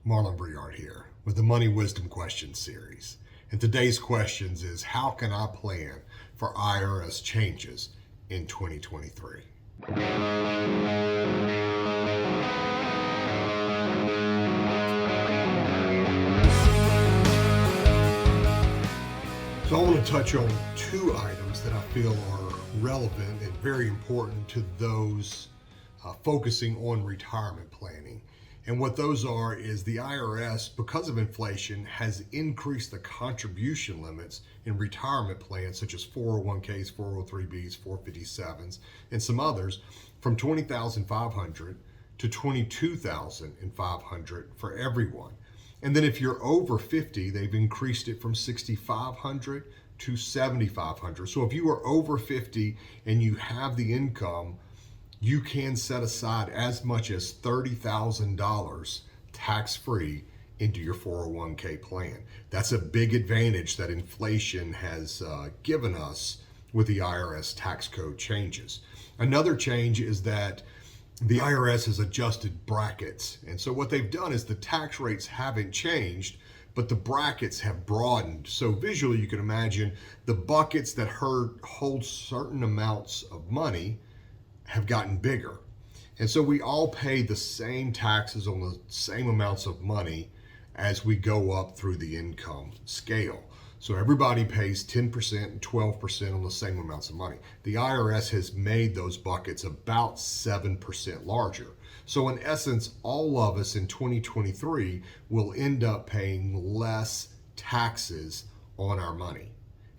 Marlin Breard here with the Money Wisdom Questions series. And today's questions is, how can I plan for IRS changes in 2023? So I want to touch on two items that I feel are relevant and very important to those focusing on retirement planning. And what those are is the IRS, because of inflation, has increased the contribution limits in retirement plans such as 401ks, 403bs, 457s, and some others from $20,500 to $22,500 for everyone. And then if you're over 50, they've increased it from $6,500 to $7,500. So if you are over 50 and you have the income, you can set aside as much as $30,000 tax-free into your 401k plan. That's a big advantage that inflation has given us with the IRS tax code changes. Another change is that the IRS has adjusted brackets. And so what they've done is the tax rates haven't changed, but the brackets have broadened. So visually you can imagine the buckets that hold certain amounts of money have gotten bigger. And so we all pay the same taxes on the same amounts of money as we go up through the income scale. So everybody pays 10% and 12% on the same amounts of money. The IRS has made those buckets about 7% larger. So in essence, all of us in 2023 will end up paying less taxes on our money.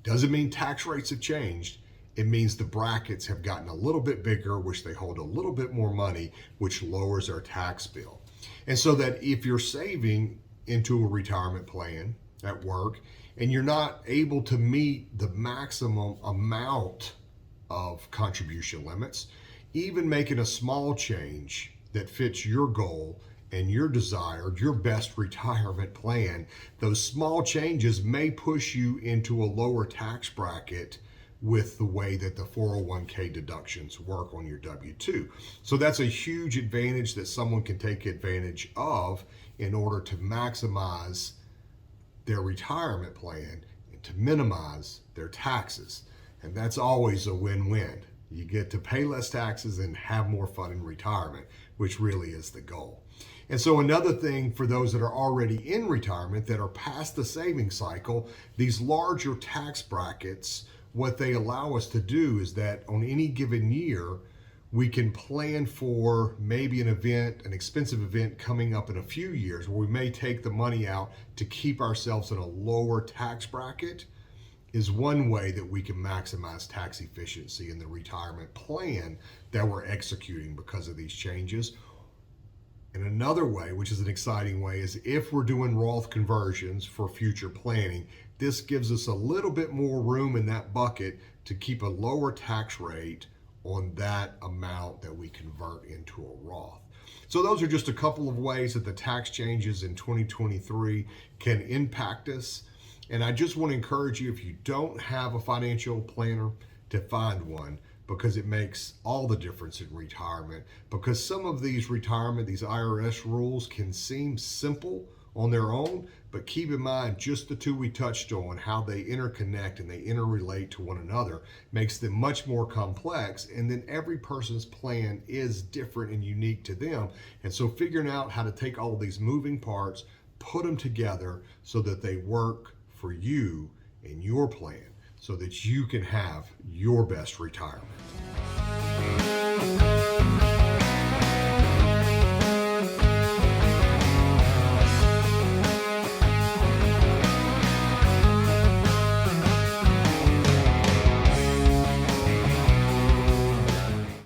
Doesn't mean tax rates have changed. It means the brackets have gotten a little bit bigger, which they hold a little bit more money, which lowers our tax bill. And so that if you're saving into a retirement plan at work and you're not able to meet the maximum amount of contribution limits, even making a small change that fits your goal and your desired, your best retirement plan, those small changes may push you into a lower tax bracket with the way that the 401k deductions work on your W-2. So that's a huge advantage that someone can take advantage of in order to maximize their retirement plan and to minimize their taxes. And that's always a win-win. You get to pay less taxes and have more fun in retirement, which really is the goal. And so another thing for those that are already in retirement that are past the saving cycle, these larger tax brackets, what they allow us to do is that on any given year, we can plan for maybe an event, an expensive event coming up in a few years where we may take the money out to keep ourselves in a lower tax bracket, is one way that we can maximize tax efficiency in the retirement plan that we're executing because of these changes. And another way, which is an exciting way, is if we're doing Roth conversions for future planning, this gives us a little bit more room in that bucket to keep a lower tax rate on that amount that we convert into a Roth. So those are just a couple of ways that the tax changes in 2023 can impact us. And I just want to encourage you, if you don't have a financial planner, to find one, because it makes all the difference in retirement. Because some of these these IRS rules can seem simple on their own, but keep in mind just the two we touched on, how they interconnect and they interrelate to one another, makes them much more complex. And then every person's plan is different and unique to them. And so figuring out how to take all of these moving parts, put them together so that they work for you and your plan, so that you can have your best retirement.